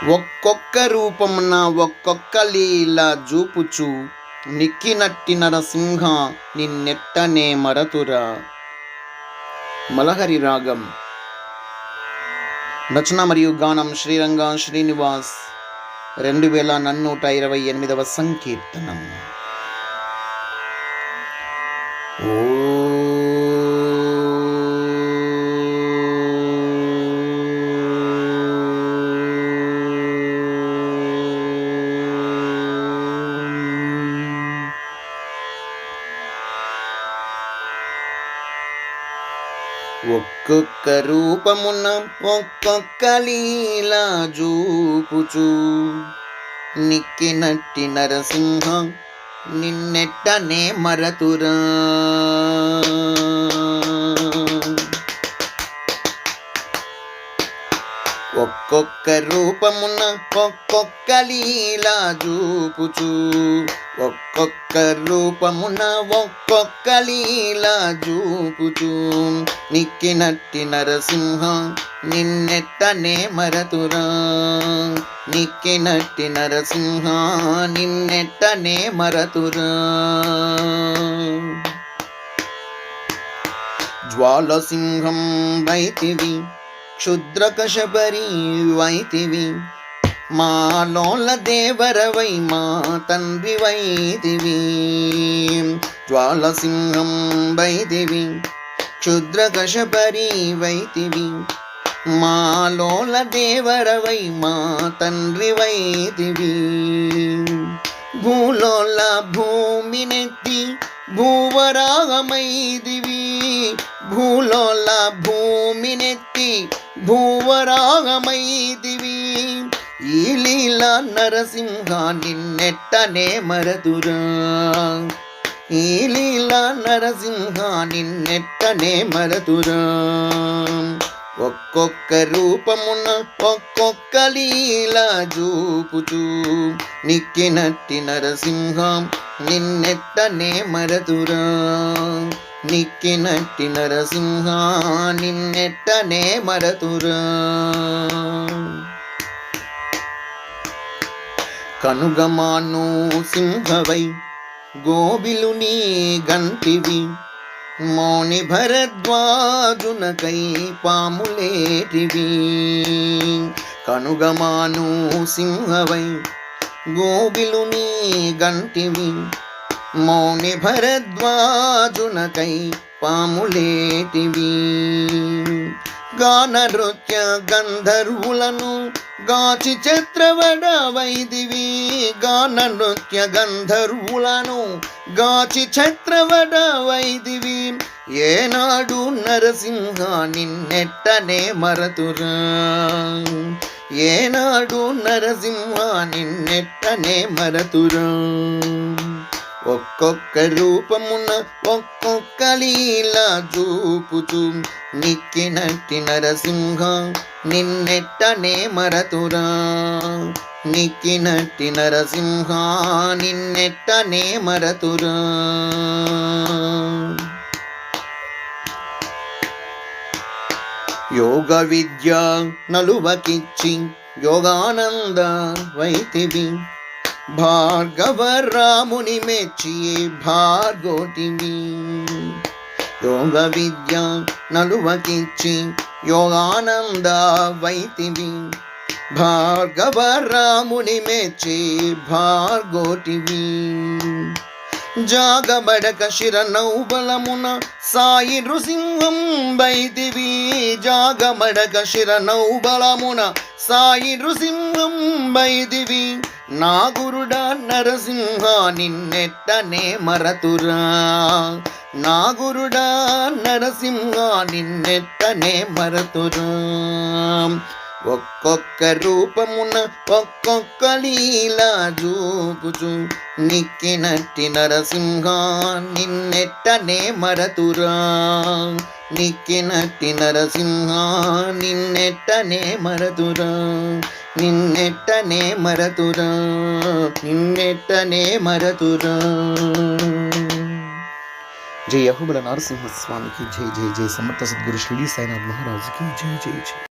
ఒక్కొక్క రూపమున ఒక్కొక్క లీల జూపుచు నిక్కినట్టి నరసింహ నిన్నెట్టనే మరతురా. మలహరి రాగం. రచన మరియు గానం శ్రీరంగ శ్రీనివాస్. 2128వ సంకీర్తనం. ఒక్కొక్క రూపమున ఒక్కొక్క లీలా జూపుచు నిక్కినట్టి నరసింహ నిన్నెట్టనే మరతురా. ఒక్కొక్క రూపమున ఒక్కొక్క లీలా జూపుచు ఒక్కొక్క రూపమున ఒక్కొక్క లీలా జూపుచు నిక్కినట్టి నరసింహ నిన్నెట్టనే మరతురా. నిక్కినట్టి నరసింహ నిన్నెట్టనే మరతురా. జ్వాలసింహం వైతివి క్షుద్రకశబరి వైతివి మాలోల దేవరవై మా తండ్రి వైదివి. జ్వాలసింహం వైదివి క్షుద్రకశబరి వైతివి మాలోల దేవరవై మా తండ్రి వైదివి. భూలోల భూమినెత్తి భూవరాగమైదివి భూలోల భూమినెత్తి భూవరాగమైదివి. ఈ లీలా నరసింహ నిన్నెట్టనే మరతురా. ఈ లీలా నరసింహ నిన్నెట్టనే మరతురా. ఒక్కొక్క రూపమున ఒక్కొక్క లీలా జూపుచు నిక్కినట్టి నరసింహ నిన్నెట్టనే మరతురా. నిక్కినట్టి నరసింహ నిన్నెట్టనే మరతురా. కనుగమాను సింహవై గోబిలుని గంటివి మౌని భరద్వాజునకై పాములేటివి. కనుగమాను సింహవై గోబిలుని గంటివి మౌని భరద్వాజునకై పాములేటివి. గాన నృత్య గంధర్వులను గాచి ఛత్రవడ వైదివి. గాన నృత్య గంధర్వులను గాచి ఛత్రవడ వైదివి. ఏనాడు నరసింహ నిన్నెట్టనే మరతురా. ఏనాడు నరసింహ నిన్నెట్టనే మరతురా. ఒక్కొక్క రూపమున ఒక్కొక్క లీలా జూపుచు నిక్కినట్టి నరసింహ నిన్నెట్టనే మరతురా. నిక్కినట్టి నరసింహ నిన్నెట్టనే మరతురా. యోగ విద్య నలువకిచ్చి యోగానంద వైతివి భార్గవ రాముని మెచ్చి భార్గోటివి. యోగ విద్య నలువకిచ్చి యోగానంద వైతివి భార్గవ రాముని మెచ్చి భార్గోటివి. జాగబడక శిరనౌబలమున సాయి నృసింహం వైదివి. జాగబడక శిరనౌబలమున సాయి నృసింహం వైదివి. నా గురుడా నరసింహ నిన్నెట్టనే మరతురా. నా గురుడా నరసింహ నిన్నెట్టనే మరతురా. ఒక్కొక్క రూపమున ఒక్కొక్క లీలా జూపుచు నిక్కినట్టి నరసింహ నిన్నెట్టనే మరతురా. నిక్కినట్టి నరసింహ నిన్నెట్టనే మరతురా. నిన్నెట్టనే మరతురా. నిన్నెట్టనే మరతురా. జై యహోబల నరసింహ స్వామికి జై. జై జై సమర్థ సద్గురు షిరిడి సాయినాథ్ మహారాజుకి జై. జై జై.